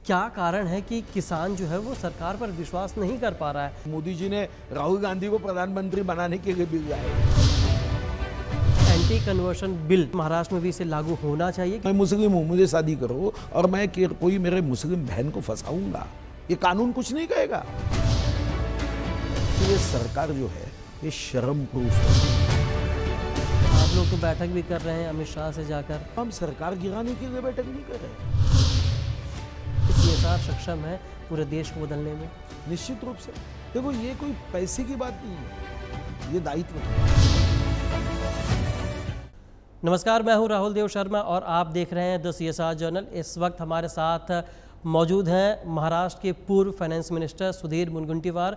क्या कारण है कि किसान जो है वो सरकार पर विश्वास नहीं कर पा रहा है? मोदी जी ने राहुल गांधी को प्रधानमंत्री बनाने के लिए बिल लाए। एंटी कन्वर्शन बिल महाराष्ट्र में भी इसे लागू होना चाहिए। मैं मुस्लिम हूँ, मुझे शादी करो और मैं कोई मेरे मुस्लिम बहन को फंसाऊंगा, ये कानून कुछ नहीं कहेगा। तो ये सरकार जो है ये शर्म प्रूफ है। आप लोग तो बैठक भी कर रहे हैं अमित शाह से जाकर। हम सरकार गिराने के लिए बैठक नहीं कर रहे। सीएसआर सक्षम है पूरे देश को बदलने में? निश्चित रूप से। देखो, ये कोई पैसे की बात नहीं है, ये दायित्व है। नमस्कार, मैं हूं राहुल देव शर्मा और आप देख रहे हैं द सीएसआर जर्नल। इस वक्त हमारे साथ मौजूद हैं महाराष्ट्र के पूर्व फाइनेंस मिनिस्टर सुधीर मुनगंटीवार।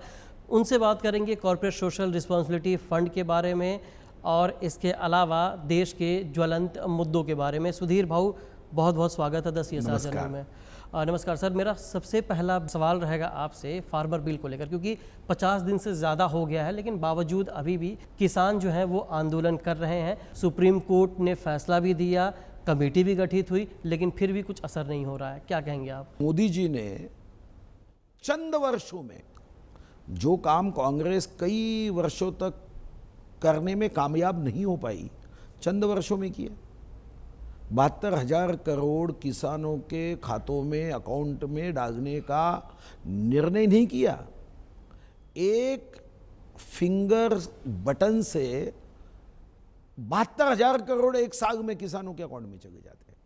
उनसे बात करेंगे कॉर्पोरेट सोशल रिस्पॉन्सिबिलिटी फंड के बारे में और इसके अलावा देश के ज्वलंत मुद्दों के बारे में। सुधीर भाऊ, बहुत बहुत स्वागत है द सीएसआर जर्नल में। नमस्कार सर। मेरा सबसे पहला सवाल रहेगा आपसे फार्मर बिल को लेकर, क्योंकि 50 दिन से ज़्यादा हो गया है लेकिन बावजूद अभी भी किसान जो हैं वो आंदोलन कर रहे हैं। सुप्रीम कोर्ट ने फैसला भी दिया, कमेटी भी गठित हुई, लेकिन फिर भी कुछ असर नहीं हो रहा है। क्या कहेंगे आप? मोदी जी ने चंद वर्षों में जो काम कांग्रेस कई वर्षों तक करने में कामयाब नहीं हो पाई, चंद वर्षों में किया। 72,000 करोड़ किसानों के खातों में, अकाउंट में डालने का निर्णय नहीं किया। एक फिंगर बटन से 72,000 करोड़ एक साल में किसानों के अकाउंट में चले जाते हैं।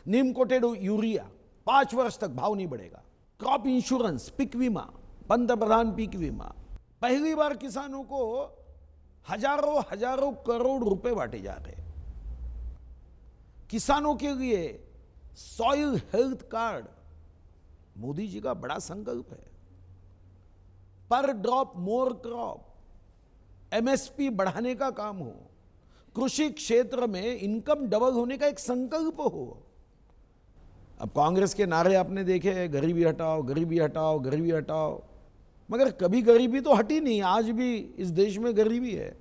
नीम कोटेड यूरिया 5 वर्ष तक भाव नहीं बढ़ेगा। क्रॉप इंश्योरेंस, पीक बीमा, पंतप्रधान पीक बीमा, पहली बार किसानों को हजारों हजारों करोड़ रुपए बांटे जा रहे हैं। किसानों के लिए soil health card Modi ji का बड़ा संकल्प है। पर ड्रॉप मोर क्रॉप, एमएसपी बढ़ाने का काम हो, कृषि क्षेत्र में इनकम डबल होने का एक संकल्प हो। अब कांग्रेस के नारे आपने देखे, गरीबी हटाओ, गरीबी हटाओ, गरीबी हटाओ, मगर कभी गरीबी तो हटी नहीं। आज भी इस देश में गरीबी है।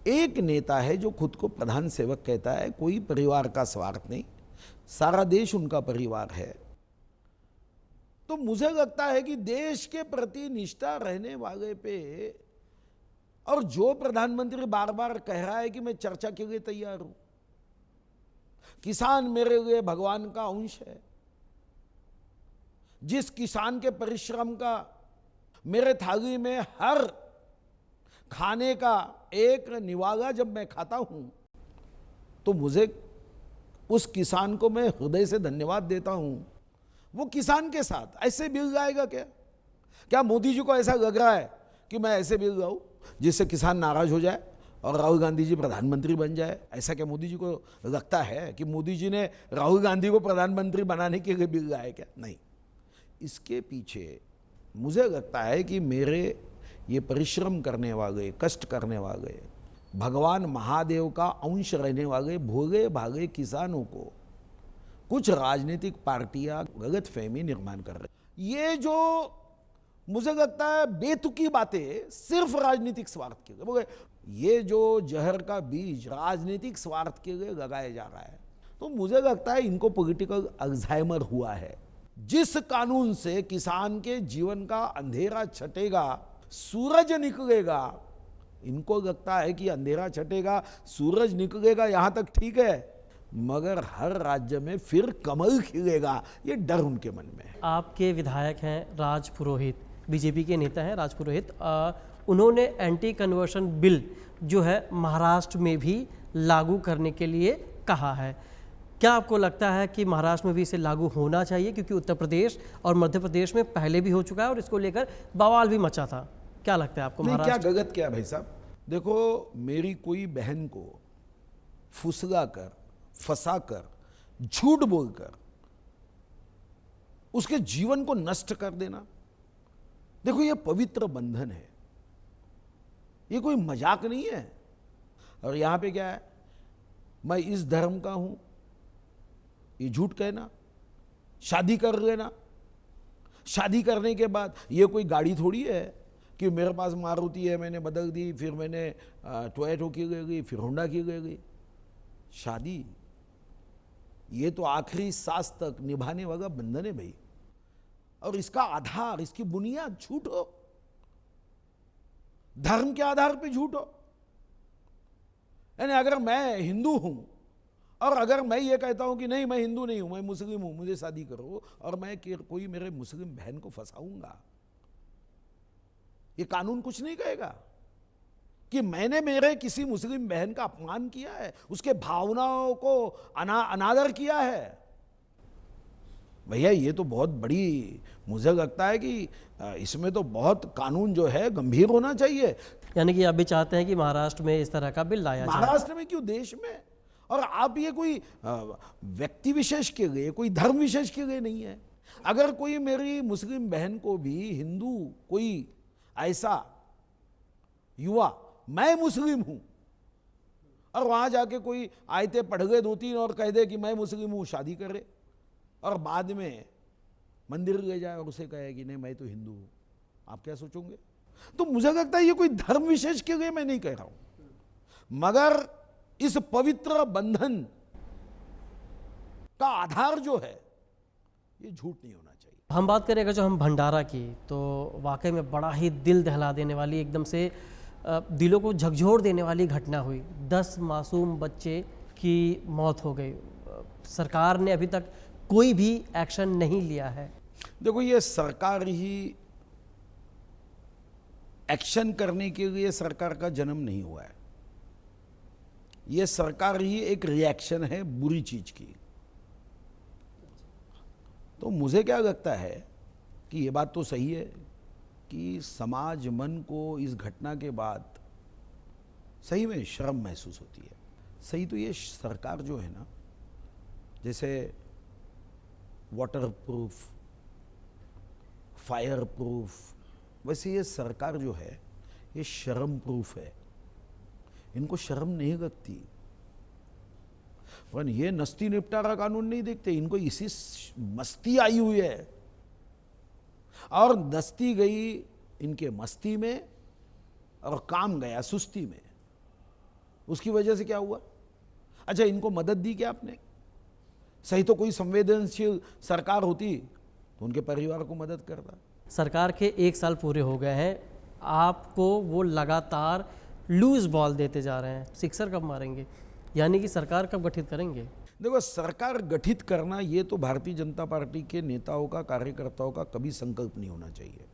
एक नेता है जो खुद को प्रधान सेवक कहता है, कोई परिवार का स्वार्थ नहीं, सारा देश उनका परिवार है। तो मुझे लगता है कि देश के प्रति निष्ठा रहने वाले पे, और जो प्रधानमंत्री बार बार कह रहा है कि मैं चर्चा के लिए तैयार हूं, किसान मेरे लिए भगवान का अंश है, जिस किसान के परिश्रम का मेरे थाली में हर खाने का एक निवाला जब मैं खाता हूं तो मुझे उस किसान को मैं हृदय से धन्यवाद देता हूं। वो किसान के साथ ऐसे बिल लाएगा क्या? क्या मोदी जी को ऐसा लग रहा है कि मैं ऐसे बिल लाऊं जिससे किसान नाराज हो जाए और राहुल गांधी जी प्रधानमंत्री बन जाए? ऐसा क्या मोदी जी को लगता है कि मोदी जी ने राहुल गांधी को प्रधानमंत्री बनाने के लिए बिल लाया क्या? नहीं। इसके पीछे मुझे लगता है कि मेरे ये परिश्रम करने वाले, कष्ट करने वाले, भगवान महादेव का अंश रहने वाले भोले भाले किसानों को कुछ राजनीतिक पार्टियां गलत फहमी निर्माण कर रही। ये जो मुझे लगता है बेतुकी बातें सिर्फ राजनीतिक स्वार्थ के लिए, बोले ये जो जहर का बीज राजनीतिक स्वार्थ के लिए लगाया जा रहा है, तो मुझे लगता है इनको पॉलिटिकल अल्जाइमर हुआ है। जिस कानून से किसान के जीवन का अंधेरा छटेगा, सूरज निकलेगा, इनको लगता है कि अंधेरा छटेगा, सूरज निकलेगा, यहां तक ठीक है, मगर हर राज्य में फिर कमल खिलेगा, ये डर उनके मन में है। आपके विधायक हैं राज पुरोहित, बीजेपी के नेता हैं राज पुरोहित। उन्होंने एंटी कन्वर्शन बिल जो है महाराष्ट्र में भी लागू करने के लिए कहा है। क्या आपको लगता है कि महाराष्ट्र में भी इसे लागू होना चाहिए? क्योंकि उत्तर प्रदेश और मध्य प्रदेश में पहले भी हो चुका है और इसको लेकर बवाल भी मचा था। क्या लगता है आपको? क्या गलत क्या भाई साहब? देखो, मेरी कोई बहन को फुसला कर, फंसा कर, झूठ बोलकर उसके जीवन को नष्ट कर देना, देखो ये पवित्र बंधन है, ये कोई मजाक नहीं है। और यहां पे क्या है, मैं इस धर्म का हूं, ये झूठ कहना, शादी कर लेना, शादी करने के बाद ये कोई गाड़ी थोड़ी है कि मेरे पास मारुति है, मैंने बदल दी, फिर मैंने टोयोटा की ले गई, फिर होंडा की ले गई। शादी ये तो आखिरी सांस तक निभाने वाला बंधन है भाई। और इसका आधार, इसकी बुनियाद झूठ हो, धर्म के आधार पे झूठ हो। यानी अगर मैं हिंदू हूं और अगर मैं ये कहता हूं कि नहीं मैं हिंदू नहीं हूं, मैं मुस्लिम हूं, मुझे शादी करो, और मैं कोई मेरे मुस्लिम बहन को फंसाऊंगा, ये कानून कुछ नहीं कहेगा कि मैंने मेरे किसी मुस्लिम बहन का अपमान किया है, उसके भावनाओं को अनादर किया है। भैया ये तो बहुत बड़ी, मुझे लगता है कि इसमें तो बहुत कानून जो है गंभीर होना चाहिए। यानी कि आप भी चाहते हैं कि महाराष्ट्र में इस तरह का बिल लाया जाए? महाराष्ट्र में क्यों, देश में। और आप ये कोई व्यक्ति विशेष के लिए, कोई धर्म विशेष के लिए नहीं है। अगर कोई मेरी मुस्लिम बहन को भी हिंदू, कोई ऐसा युवा, मैं मुस्लिम हूं, और वहां जाके कोई आयते पढ़ गए 2-3 और कह दे कि मैं मुस्लिम हूं, शादी करे, और बाद में मंदिर ले जाए और उसे कहे कि नहीं मैं तो हिंदू हूं, आप क्या सोचोगे? तो मुझे लगता है ये कोई धर्म विशेष के लिए मैं नहीं कह रहा हूं, मगर इस पवित्र बंधन का आधार जो है ये झूठ नहीं होना चाहिए। हम बात करें अगर जो हम भंडारा की, तो वाकई में बड़ा ही दिल दहला देने वाली, एकदम से दिलों को झकझोर देने वाली घटना हुई। 10 मासूम बच्चे की मौत हो गई। सरकार ने अभी तक कोई भी एक्शन नहीं लिया है। देखो ये सरकार ही एक्शन करने के लिए सरकार का जन्म नहीं हुआ है, ये सरकार ही एक रिएक्शन है बुरी चीज की। तो मुझे क्या लगता है कि ये बात तो सही है कि समाज मन को इस घटना के बाद सही में शर्म महसूस होती है। सही तो ये सरकार जो है ना, जैसे वाटर प्रूफ, फायर प्रूफ, वैसे ये सरकार जो है ये शर्म प्रूफ है। इनको शर्म नहीं लगती, पर ये नस्ती निपटारा कानून नहीं देखते, इनको इसी मस्ती आई हुई है, और नस्ती गई इनके मस्ती में और काम गया सुस्ती में। उसकी वजह से क्या हुआ? अच्छा इनको मदद दी क्या आपने? सही तो कोई संवेदनशील सरकार होती तो उनके परिवार को मदद करता। सरकार के 1 साल पूरे हो गए हैं, आपको वो लगातार लूज बॉल देते जा रहे हैं। सिक्सर कब मारेंगे? यानी कि सरकार कब गठित करेंगे? देखो सरकार गठित करना ये तो भारतीय जनता पार्टी के नेताओं का, कार्यकर्ताओं का कभी संकल्प नहीं होना चाहिए,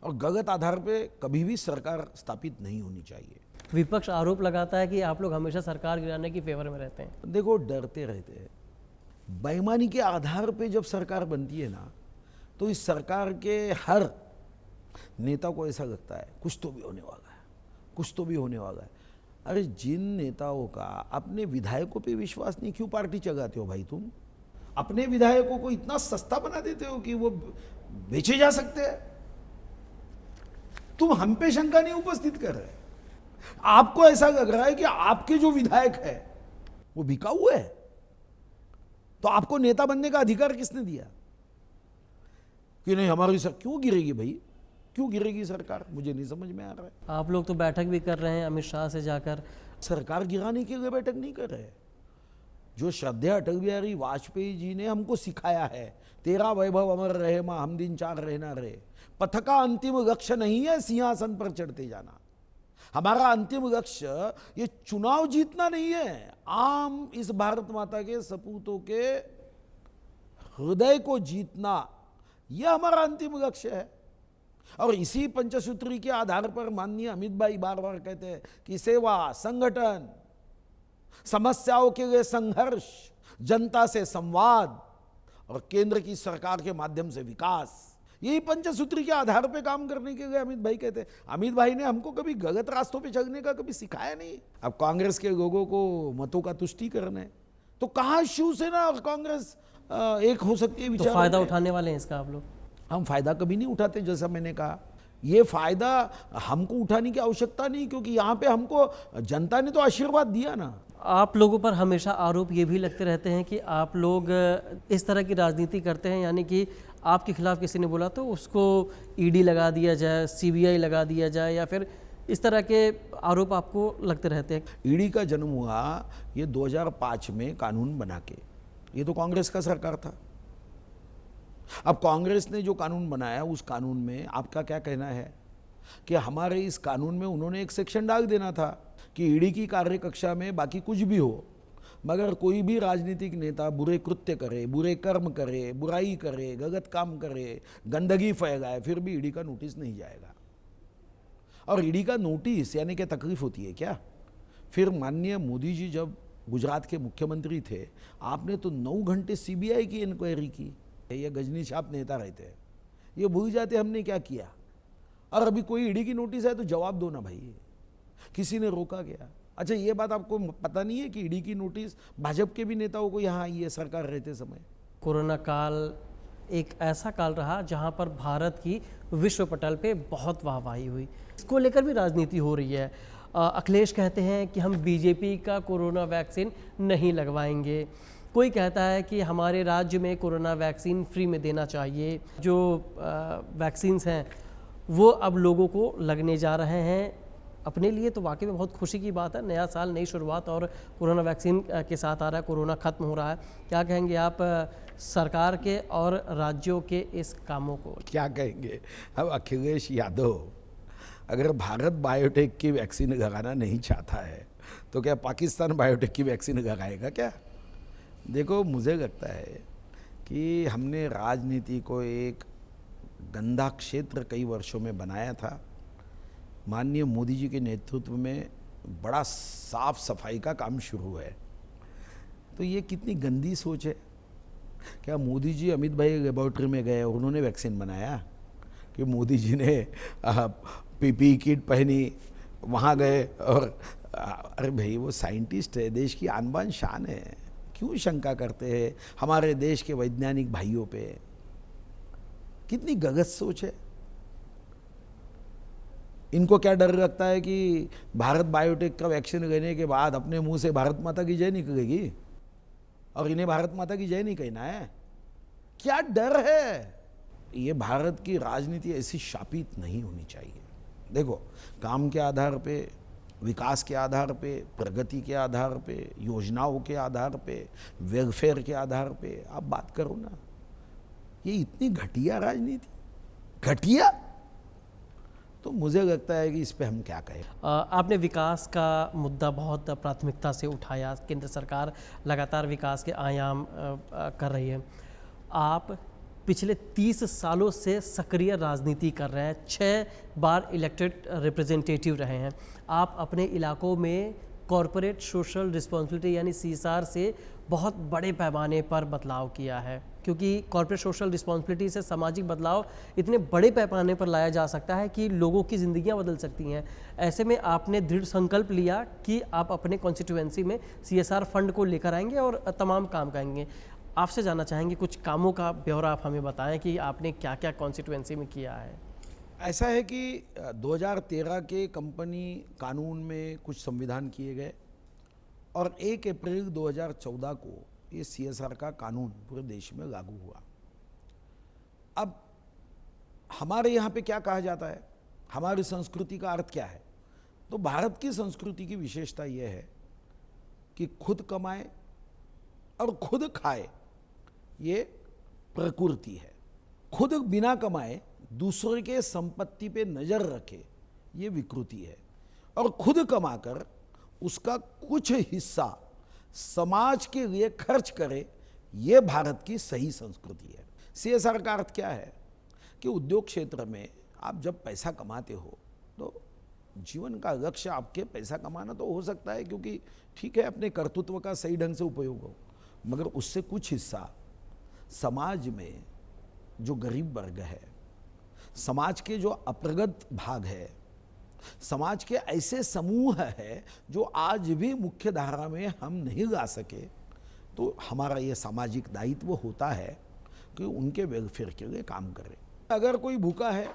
और गलत आधार पे कभी भी सरकार स्थापित नहीं होनी चाहिए। विपक्ष आरोप लगाता है कि आप लोग हमेशा सरकार गिराने की फेवर में रहते हैं। देखो डरते रहते हैं, बेईमानी के आधार पे जब सरकार बनती है ना, तो इस सरकार के हर नेता को ऐसा लगता है कुछ तो भी होने वाला है, कुछ तो भी होने वाला है। अरे जिन नेताओं का अपने विधायकों पे विश्वास नहीं, क्यों पार्टी चलाते हो भाई? तुम अपने विधायकों को इतना सस्ता बना देते हो कि वो बेचे जा सकते हैं। तुम हम पे शंका नहीं उपस्थित कर रहे, आपको ऐसा लग रहा है कि आपके जो विधायक है वो बिकाऊ है। तो आपको नेता बनने का अधिकार किसने दिया? कि नहीं हमारी सर क्यों गिरेगी भाई, क्यों गिरेगी सरकार? मुझे नहीं समझ में आ रहा है। आप लोग तो बैठक भी कर रहे हैं अमित शाह से जाकर। सरकार गिराने के लिए बैठक नहीं कर रहे। जो श्रद्धेय अटल बिहारी वाजपेयी जी ने हमको सिखाया है, तेरा वैभव अमर रहे मां हम दिन चार रहना रहे, पथ का अंतिम लक्ष्य नहीं है सिंहासन पर चढ़ते जाना। हमारा अंतिम लक्ष्य ये चुनाव जीतना नहीं है, आम इस भारत माता के सपूतों के हृदय को जीतना, यह हमारा अंतिम लक्ष्य है। और इसी पंचसूत्री के आधार पर माननीय अमित भाई बार बार कहते हैं कि सेवा, संगठन, समस्याओं के लिए संघर्ष, जनता से संवाद और केंद्र की सरकार के माध्यम से विकास, यही पंचसूत्री के आधार पे काम करने के लिए अमित भाई कहते हैं। अमित भाई ने हमको कभी गलत रास्तों पे चलने का कभी सिखाया नहीं। अब कांग्रेस के लोगों को मतों का तुष्टीकरण है, तो कहां शिवसेना और कांग्रेस एक हो सकती है? तो फायदा उठाने वाले हैं इसका आप लोग? हम फायदा कभी नहीं उठाते। जैसा मैंने कहा, ये फायदा हमको उठाने की आवश्यकता नहीं, क्योंकि यहाँ पे हमको जनता ने तो आशीर्वाद दिया ना। आप लोगों पर हमेशा आरोप ये भी लगते रहते हैं कि आप लोग इस तरह की राजनीति करते हैं, यानी कि आपके खिलाफ किसी ने बोला तो उसको ईडी लगा दिया जाए, सीबीआई लगा दिया जाए, या फिर इस तरह के आरोप आपको लगते रहते हैं। ईडी का जन्म हुआ ये 2005 में कानून बना के, ये तो कांग्रेस का सरकार था। अब कांग्रेस ने जो कानून बनाया उस कानून में आपका क्या कहना है कि हमारे इस कानून में उन्होंने एक सेक्शन डाल देना था कि ईडी की कार्यकक्षा में बाकी कुछ भी हो, मगर कोई भी राजनीतिक नेता बुरे कृत्य करे, बुरे कर्म करे, बुराई करे, गलत काम करे, गंदगी फैलाए, फिर भी ईडी का नोटिस नहीं जाएगा। और ईडी का नोटिस यानी कि तकलीफ होती है क्या? फिर माननीय मोदी जी जब गुजरात के मुख्यमंत्री थे, आपने तो 9 घंटे सीबीआई की इंक्वायरी की। ये गजनी छाप नेता रहते हैं, ये भूल जाते हमने क्या किया। और अभी कोई ईडी की नोटिस है तो जवाब दो ना भाई, किसी ने रोका गया? अच्छा, ये बात आपको पता नहीं है कि ईडी की नोटिस भाजपा के भी नेताओं को यहाँ आई है सरकार रहते समय। कोरोना काल एक ऐसा काल रहा जहां पर भारत की विश्व पटल पे बहुत वाहवाही हुई। इसको लेकर भी राजनीति हो रही है। अखिलेश कहते हैं कि हम बीजेपी का कोरोना वैक्सीन नहीं लगवाएंगे। कोई कहता है कि हमारे राज्य में कोरोना वैक्सीन फ्री में देना चाहिए। जो वैक्सीन्स हैं वो अब लोगों को लगने जा रहे हैं। अपने लिए तो वाकई में बहुत खुशी की बात है, नया साल नई शुरुआत और कोरोना वैक्सीन के साथ आ रहा है, कोरोना ख़त्म हो रहा है। क्या कहेंगे आप सरकार के और राज्यों के इस कामों को? क्या कहेंगे? अब अखिलेश यादव अगर भारत बायोटेक की वैक्सीन लगाना नहीं चाहता है तो क्या पाकिस्तान बायोटेक की वैक्सीन लगाएगा क्या? देखो, मुझे लगता है कि हमने राजनीति को एक गंदा क्षेत्र कई वर्षों में बनाया था। माननीय मोदी जी के नेतृत्व में बड़ा साफ सफाई का काम शुरू है। तो ये कितनी गंदी सोच है। क्या मोदी जी अमित भाई लेबोरेटरी में गए और उन्होंने वैक्सीन बनाया? कि मोदी जी ने पीपीई किट पहनी, वहाँ गए और अरे भाई, वो साइंटिस्ट है, देश की आन बान शान है, क्यों शंका करते हैं हमारे देश के वैज्ञानिक भाइयों पे? कितनी गलत सोच है। इनको क्या डर लगता है कि भारत बायोटेक का वैक्सीन लेने के बाद अपने मुंह से भारत माता की जय निकलेगी और इन्हें भारत माता की जय नहीं कहना है? क्या डर है? ये भारत की राजनीति ऐसी शापित नहीं होनी चाहिए। देखो, काम के आधार पे, विकास के आधार पे, प्रगति के आधार पे, योजनाओं के आधार पे, वेलफेयर के आधार पे आप बात करो ना। ये इतनी घटिया राजनीति, घटिया, तो मुझे लगता है कि इस पे हम क्या कहें। आपने विकास का मुद्दा बहुत प्राथमिकता से उठाया। केंद्र सरकार लगातार विकास के आयाम कर रही है। आप पिछले 30 सालों से सक्रिय राजनीति कर रहे हैं, 6 बार इलेक्टेड रिप्रेजेंटेटिव रहे हैं। आप अपने इलाकों में कॉरपोरेट सोशल रिस्पॉन्सिबिलिटी यानी CSR से बहुत बड़े पैमाने पर बदलाव किया है, क्योंकि कॉरपोरेट सोशल रिस्पॉन्सिबिलिटी से सामाजिक बदलाव इतने बड़े पैमाने पर लाया जा सकता है कि लोगों की ज़िंदगियां बदल सकती हैं। ऐसे में आपने दृढ़ संकल्प लिया कि आप अपने कॉन्स्टिट्यूएंसी में CSR फंड को लेकर आएंगे और तमाम काम करेंगे। आपसे जानना चाहेंगे कुछ कामों का ब्यौरा आप हमें बताएं कि आपने क्या क्या कॉन्स्टिट्यूएंसी में किया है। ऐसा है कि 2013 के कंपनी कानून में कुछ संविधान किए गए और 1 अप्रैल 2014 को ये CSR का कानून पूरे देश में लागू हुआ। अब हमारे यहाँ पे क्या कहा जाता है, हमारी संस्कृति का अर्थ क्या है? तो भारत की संस्कृति की विशेषता यह है कि खुद कमाए और खुद खाए, ये प्रकृति है। खुद बिना कमाए दूसरे के संपत्ति पे नजर रखे, ये विकृति है। और खुद कमाकर उसका कुछ हिस्सा समाज के लिए खर्च करे, ये भारत की सही संस्कृति है। CSR का अर्थ क्या है कि उद्योग क्षेत्र में आप जब पैसा कमाते हो तो जीवन का लक्ष्य आपके पैसा कमाना तो हो सकता है, क्योंकि ठीक है अपने कर्तृत्व का सही ढंग से उपयोग हो, मगर उससे कुछ हिस्सा समाज में जो गरीब वर्ग है, समाज के जो अप्रगत भाग है, समाज के ऐसे समूह है जो आज भी मुख्य धारा में हम नहीं ला सके, तो हमारा ये सामाजिक दायित्व होता है कि उनके वेलफेयर के लिए काम करें। अगर कोई भूखा है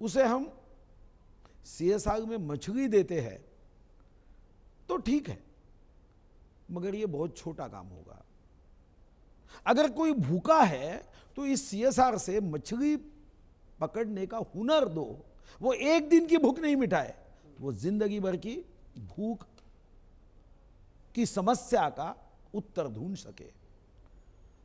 उसे हम CSR में मछली देते हैं तो ठीक है, मगर ये बहुत छोटा काम होगा। अगर कोई भूखा है तो इस CSR से मछली पकड़ने का हुनर दो, वो एक दिन की भूख नहीं मिटाए, वो जिंदगी भर की भूख की समस्या का उत्तर ढूंढ सके।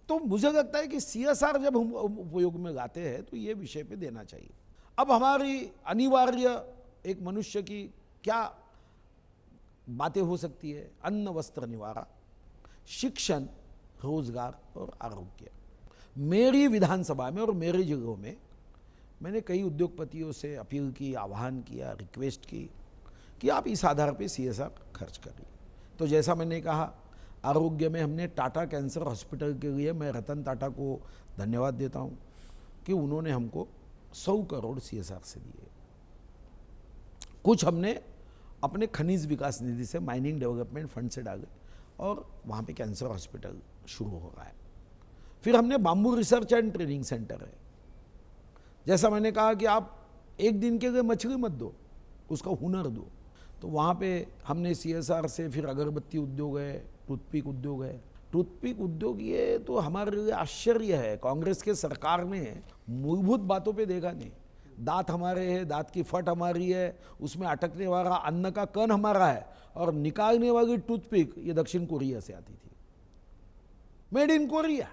तो मुझे लगता है कि CSR जब हम उपयोग में लाते हैं तो ये विषय पे देना चाहिए। अब हमारी अनिवार्य एक मनुष्य की क्या बातें हो सकती है? अन्न वस्त्र निवारा, शिक्षण, रोजगार और आरोग्य। मेरी विधानसभा में और मेरी जगहों में मैंने कई उद्योगपतियों से अपील की, आह्वान किया, रिक्वेस्ट की कि आप इस आधार पे CSR खर्च करिए। तो जैसा मैंने कहा, आरोग्य में हमने टाटा कैंसर हॉस्पिटल के लिए मैं रतन टाटा को धन्यवाद देता हूं कि उन्होंने हमको 100 करोड़ CSR से दिए। कुछ हमने अपने खनिज विकास निधि से, माइनिंग डेवलपमेंट फंड से डाले और वहाँ पे कैंसर हॉस्पिटल शुरू हो रहा है। फिर हमने bamboo research and training centre है। जैसा मैंने कहा कि आप एक दिन के लिए मछली मत दो, उसका हुनर दो। तो वहाँ पे हमने CSR से फिर अगरबत्ती उद्योग है, टूथपिक उद्योग है। टूथपिक उद्योग ये तो हमारे लिए आश्चर्य है, कांग्रेस के सरकार ने मूलभूत बातों पे देखा नहीं। दांत हमारे हैं, दांत की फट हमारी है, उसमें अटकने वाला अन्न का कण हमारा है और निकालने वाली टूथपिक ये दक्षिण कोरिया से आती थी, मेड इन कोरिया।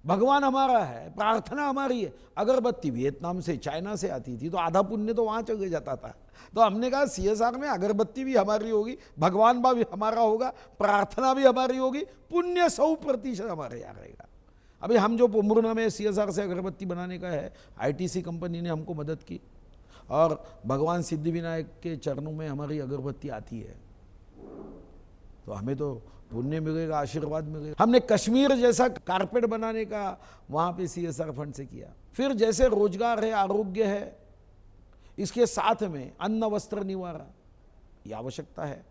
भगवान हमारा है, प्रार्थना हमारी है। अगरबत्ती वियतनाम से, चाइना से आती थी, तो आधा पुण्य तो वहां चले जाता था। तो हमने कहा CSR में अगरबत्ती भी हमारी होगी, भगवान भी हमारा होगा, प्रार्थना भी हमारी होगी, पुण्य 100% हमारे यहाँ रहेगा। अभी हम जो पुमरुना में CSR से अगरबत्ती बनाने का है, ITC कंपनी ने हमको मदद की और भगवान सिद्धिविनायक के चरणों में हमारी अगरबत्ती आती है, तो हमें तो पुण्य मिलेगा, आशीर्वाद मिलेगा। हमने कश्मीर जैसा कारपेट बनाने का वहाँ पे CSR फंड से किया। फिर जैसे रोजगार है, आरोग्य है, इसके साथ में अन्न वस्त्र निवारा ये आवश्यकता है।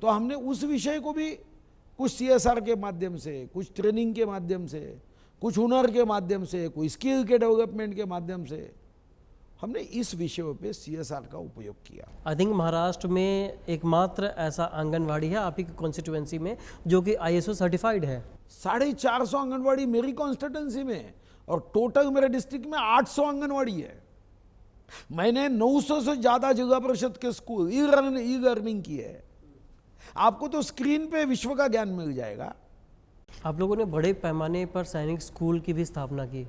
तो हमने उस विषय को भी कुछ CSR के माध्यम से, कुछ ट्रेनिंग के माध्यम से, कुछ हुनर के माध्यम से, कुछ स्किल के डेवलपमेंट के माध्यम से हमने इस विषयों पे CSR का उपयोग किया। आई थिंक महाराष्ट्र में एकमात्र ऐसा आंगनवाड़ी है आप ही की कॉन्स्टिट्यूएंसी में जो कि ISO सर्टिफाइड है। 450 आंगनवाड़ी मेरी कॉन्स्टिट्यूएंसी में और टोटल मेरे डिस्ट्रिक्ट में 800 आंगनवाड़ी है। मैंने 900 से ज्यादा जिला परिषद के स्कूल ई लर्निंग की है। आपको तो स्क्रीन पे विश्व का ज्ञान मिल जाएगा। आप लोगों ने बड़े पैमाने पर सैनिक स्कूल की भी स्थापना की।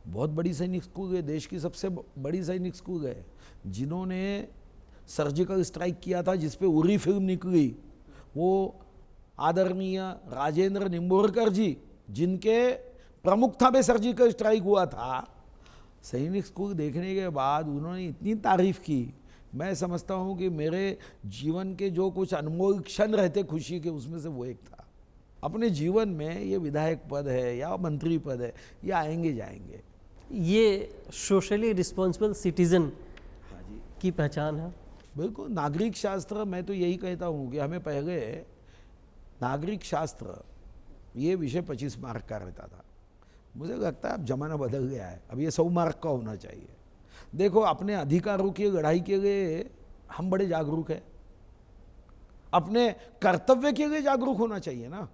बहुत बड़ी सैनिक स्कूल है, देश की सबसे बड़ी सैनिक स्कूल है। जिन्होंने सर्जिकल स्ट्राइक किया था, जिस पे उरी फिल्म निकली, वो आदरणीय राजेंद्र निम्बोरकर जी, जिनके प्रमुखता में सर्जिकल स्ट्राइक हुआ था। सैनिक स्कूल देखने के बाद उन्होंने इतनी तारीफ की, मैं समझता हूँ कि मेरे जीवन के जो कुछ अनमोल क्षण रहते खुशी के, उसमें से वो एक था। अपने जीवन में ये विधायक पद है या मंत्री पद है, ये आएंगे जाएंगे। ये सोशली रिस्पॉन्सिबल सिटीजन हाँ जी, की पहचान है। बिल्कुल। नागरिक शास्त्र, मैं तो यही कहता हूँ कि हमें पहले नागरिक शास्त्र ये विषय 25 मार्क का रहता था। मुझे लगता है अब जमाना बदल गया है, अब ये 100 मार्क का होना चाहिए। देखो, अपने अधिकारों की लड़ाई के लिए हम बड़े जागरूक हैं, अपने कर्तव्य के लिए जागरूक होना चाहिए ना।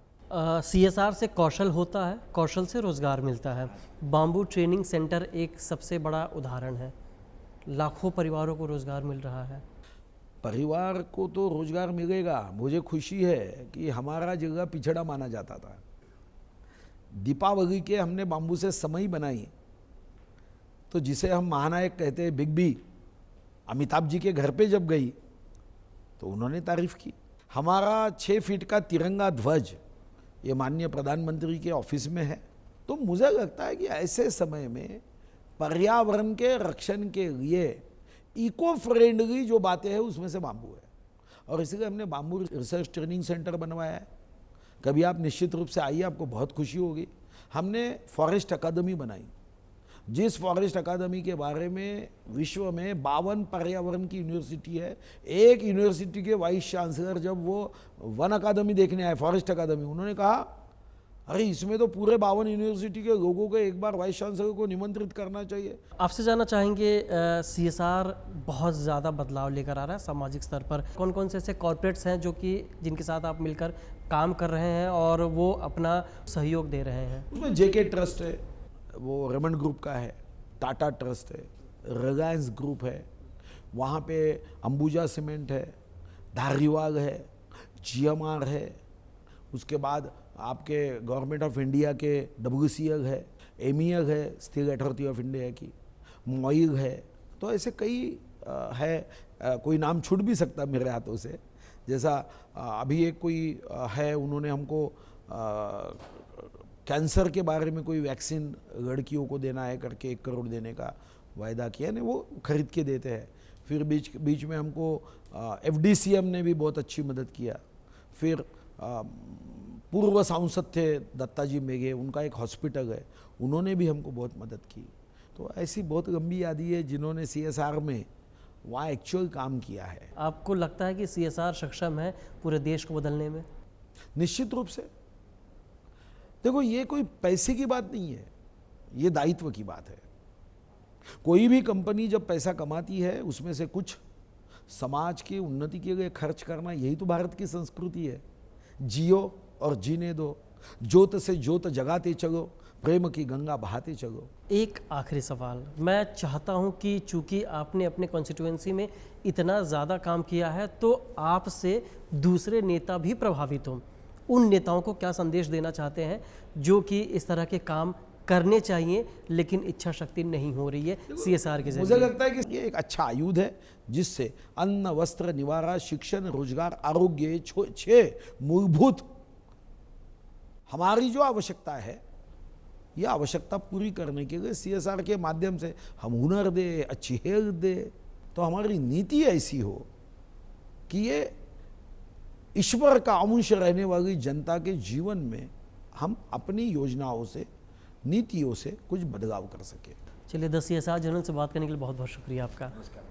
CSR से कौशल होता है, कौशल से रोजगार मिलता है। बाम्बू ट्रेनिंग सेंटर एक सबसे बड़ा उदाहरण है। लाखों परिवारों को रोजगार मिल रहा है। परिवार को तो रोजगार मिलेगा। मुझे खुशी है कि हमारा जगह पिछड़ा माना जाता था। दीपावली के हमने बाम्बू से समई बनाई, तो जिसे हम महानायक कहते हैं, बिग बी, अमिताभ जी के घर पे जब गई तो उन्होंने तारीफ की। हमारा 6 फीट का तिरंगा ध्वज ये माननीय प्रधानमंत्री के ऑफिस में है। तो मुझे लगता है कि ऐसे समय में पर्यावरण के रक्षण के लिए इको फ्रेंडली जो बातें हैं उसमें से बाम्बू है, और इसलिए हमने बाम्बू रिसर्च ट्रेनिंग सेंटर बनवाया है। कभी आप निश्चित रूप से आइए, आपको बहुत खुशी होगी। हमने फॉरेस्ट अकादमी बनाई, जिस फॉरेस्ट अकादमी के बारे में विश्व में 52 पर्यावरण की यूनिवर्सिटी है। एक यूनिवर्सिटी के वाइस चांसलर जब वो वन अकादमी देखने आए, फॉरेस्ट अकादमी, उन्होंने कहा अरे इसमें तो पूरे 52 यूनिवर्सिटी के लोगों को एक बार वाइस चांसलर को निमंत्रित करना चाहिए। आपसे जानना चाहेंगे, CSR बहुत ज़्यादा बदलाव लेकर आ रहा है सामाजिक स्तर पर। कौन कौन से ऐसे कॉर्पोरेट्स हैं जो कि जिनके साथ आप मिलकर काम कर रहे हैं और वो अपना सहयोग दे रहे हैं? उसमें JK ट्रस्ट है, वो रेमंड ग्रुप का है, टाटा ट्रस्ट है, रिलायंस ग्रुप है, वहाँ पे अंबुजा सीमेंट है, धारीवाल है, GMR है, उसके बाद आपके गवर्नमेंट ऑफ इंडिया के WCL है, MEL है, स्टील अथॉरिटी ऑफ इंडिया की, MOIL है, तो ऐसे कई है, कोई नाम छूट भी सकता मेरे हाथों से। जैसा अभी एक कोई है, उन्होंने हमको कैंसर के बारे में कोई वैक्सीन लड़कियों को देना है करके 1 करोड़ देने का वायदा किया ने, वो खरीद के देते हैं। फिर बीच में हमको FDCM ने भी बहुत अच्छी मदद किया। फिर पूर्व सांसद थे दत्ताजी मेघे, उनका एक हॉस्पिटल है, उन्होंने भी हमको बहुत मदद की। तो ऐसी बहुत लंबी यादी है जिन्होंने CSR में वहाँ एक्चुअल काम किया है। आपको लगता है कि CSR सक्षम है पूरे देश को बदलने में? निश्चित रूप से। देखो, ये कोई पैसे की बात नहीं है, ये दायित्व की बात है। कोई भी कंपनी जब पैसा कमाती है, उसमें से कुछ समाज की उन्नति के लिए खर्च करना, यही तो भारत की संस्कृति है। जियो और जीने दो, जोत से जोत जगाते चलो, प्रेम की गंगा बहाते चलो। एक आखिरी सवाल, मैं चाहता हूं कि चूंकि आपने अपने कॉन्स्टिट्यूएंसी में इतना ज़्यादा काम किया है, तो आपसे दूसरे नेता भी प्रभावित हों। उन नेताओं को क्या संदेश देना चाहते हैं जो कि इस तरह के काम करने चाहिए लेकिन इच्छा शक्ति नहीं हो रही है CSR के जरिए? मुझे लगता है कि ये एक अच्छा आयुध है जिससे अन्न, वस्त्र, निवारा, शिक्षण, रोजगार, आरोग्य, 6 मूलभूत हमारी जो आवश्यकता है, यह आवश्यकता पूरी करने के लिए CSR के माध्यम से हम हुनर दे, अच्छी हेल्थ दे, तो हमारी नीति ऐसी हो कि ये ईश्वर का अंश रहने वाली जनता के जीवन में हम अपनी योजनाओं से, नीतियों से कुछ बदलाव कर सके। चलिए, द CSR जर्नल से बात करने के लिए बहुत बहुत शुक्रिया आपका। नमस्कार।